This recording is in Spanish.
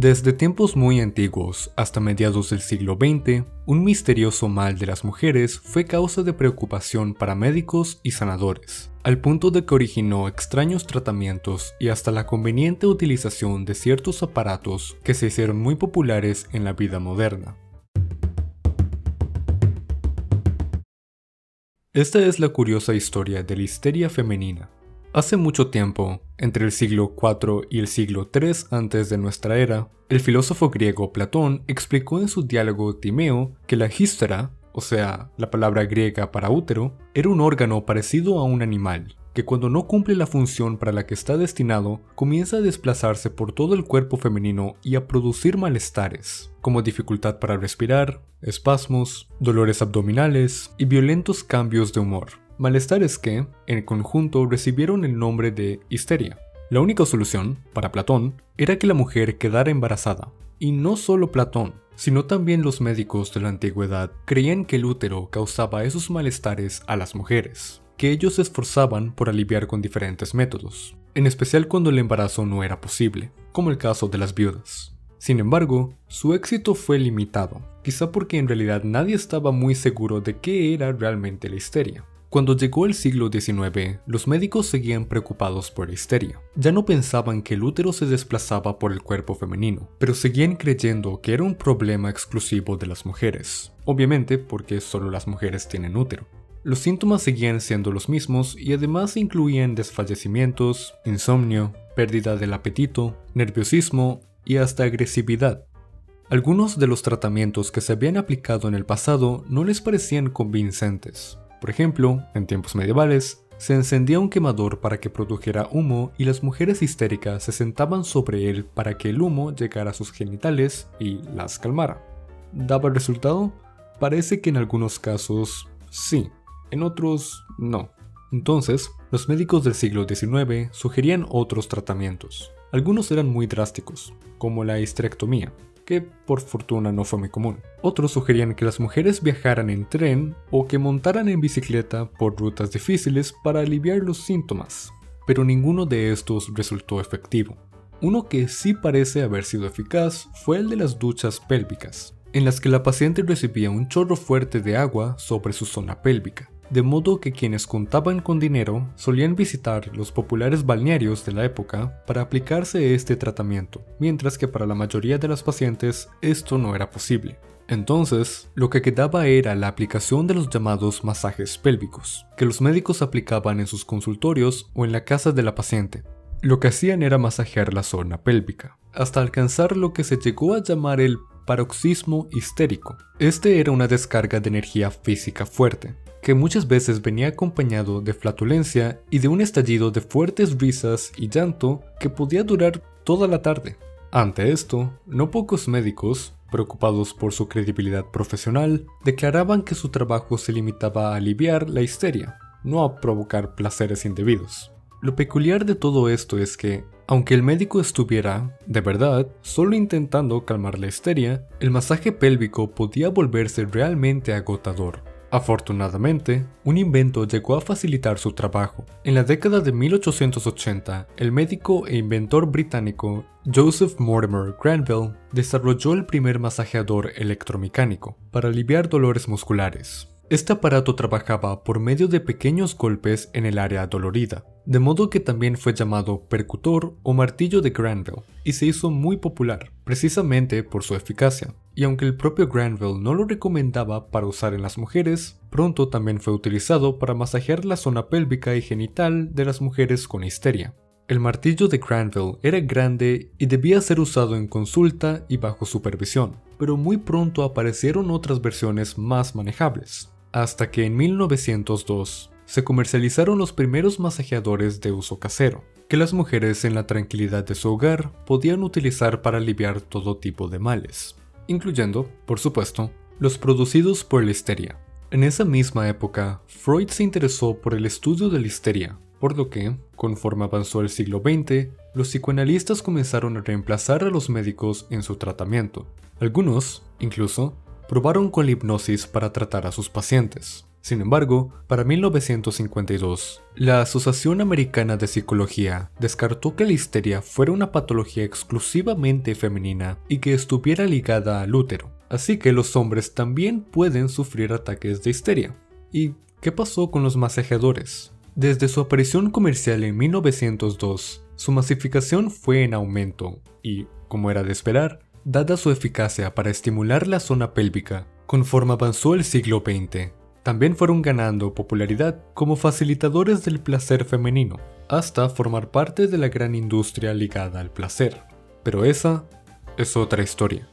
Desde tiempos muy antiguos hasta mediados del siglo XX, un misterioso mal de las mujeres fue causa de preocupación para médicos y sanadores, al punto de que originó extraños tratamientos y hasta la conveniente utilización de ciertos aparatos que se hicieron muy populares en la vida moderna. Esta es la curiosa historia de la histeria femenina. Hace mucho tiempo, entre el siglo IV y el siglo III antes de nuestra era, el filósofo griego Platón explicó en su diálogo Timeo que la hístera, o sea, la palabra griega para útero, era un órgano parecido a un animal, que cuando no cumple la función para la que está destinado, comienza a desplazarse por todo el cuerpo femenino y a producir malestares, como dificultad para respirar, espasmos, dolores abdominales y violentos cambios de humor. Malestares que, en conjunto, recibieron el nombre de histeria. La única solución, para Platón, era que la mujer quedara embarazada. Y no solo Platón, sino también los médicos de la antigüedad creían que el útero causaba esos malestares a las mujeres, que ellos se esforzaban por aliviar con diferentes métodos, en especial cuando el embarazo no era posible, como el caso de las viudas. Sin embargo, su éxito fue limitado, quizá porque en realidad nadie estaba muy seguro de qué era realmente la histeria. Cuando llegó el siglo XIX, los médicos seguían preocupados por la histeria. Ya no pensaban que el útero se desplazaba por el cuerpo femenino, pero seguían creyendo que era un problema exclusivo de las mujeres, obviamente porque solo las mujeres tienen útero. Los síntomas seguían siendo los mismos y además incluían desfallecimientos, insomnio, pérdida del apetito, nerviosismo y hasta agresividad. Algunos de los tratamientos que se habían aplicado en el pasado no les parecían convincentes. Por ejemplo, en tiempos medievales, se encendía un quemador para que produjera humo y las mujeres histéricas se sentaban sobre él para que el humo llegara a sus genitales y las calmara. ¿Daba resultado? Parece que en algunos casos sí, en otros no. Entonces, los médicos del siglo XIX sugerían otros tratamientos. Algunos eran muy drásticos, como la histerectomía, que por fortuna no fue muy común. Otros sugerían que las mujeres viajaran en tren o que montaran en bicicleta por rutas difíciles para aliviar los síntomas, pero ninguno de estos resultó efectivo. Uno que sí parece haber sido eficaz fue el de las duchas pélvicas, en las que la paciente recibía un chorro fuerte de agua sobre su zona pélvica, de modo que quienes contaban con dinero solían visitar los populares balnearios de la época para aplicarse este tratamiento, mientras que para la mayoría de las pacientes esto no era posible. Entonces, lo que quedaba era la aplicación de los llamados masajes pélvicos, que los médicos aplicaban en sus consultorios o en la casa de la paciente. Lo que hacían era masajear la zona pélvica, hasta alcanzar lo que se llegó a llamar el paroxismo histérico. Este era una descarga de energía física fuerte, que muchas veces venía acompañado de flatulencia y de un estallido de fuertes risas y llanto que podía durar toda la tarde. Ante esto, no pocos médicos, preocupados por su credibilidad profesional, declaraban que su trabajo se limitaba a aliviar la histeria, no a provocar placeres indebidos. Lo peculiar de todo esto es que, aunque el médico estuviera, de verdad, solo intentando calmar la histeria, el masaje pélvico podía volverse realmente agotador. Afortunadamente, un invento llegó a facilitar su trabajo. En la década de 1880, el médico e inventor británico Joseph Mortimer Granville desarrolló el primer masajeador electromecánico para aliviar dolores musculares. Este aparato trabajaba por medio de pequeños golpes en el área dolorida, de modo que también fue llamado percutor o martillo de Granville, y se hizo muy popular, precisamente por su eficacia. Y aunque el propio Granville no lo recomendaba para usar en las mujeres, pronto también fue utilizado para masajear la zona pélvica y genital de las mujeres con histeria. El martillo de Granville era grande y debía ser usado en consulta y bajo supervisión, pero muy pronto aparecieron otras versiones más manejables, hasta que en 1902 se comercializaron los primeros masajeadores de uso casero, que las mujeres en la tranquilidad de su hogar podían utilizar para aliviar todo tipo de males, incluyendo, por supuesto, los producidos por la histeria. En esa misma época, Freud se interesó por el estudio de la histeria, por lo que, conforme avanzó el siglo XX, los psicoanalistas comenzaron a reemplazar a los médicos en su tratamiento. Algunos, incluso, probaron con la hipnosis para tratar a sus pacientes. Sin embargo, para 1952, la Asociación Americana de Psicología descartó que la histeria fuera una patología exclusivamente femenina y que estuviera ligada al útero, así que los hombres también pueden sufrir ataques de histeria. ¿Y qué pasó con los masajeadores? Desde su aparición comercial en 1902, su masificación fue en aumento y, como era de esperar, dada su eficacia para estimular la zona pélvica, conforme avanzó el siglo XX, también fueron ganando popularidad como facilitadores del placer femenino, hasta formar parte de la gran industria ligada al placer. Pero esa es otra historia.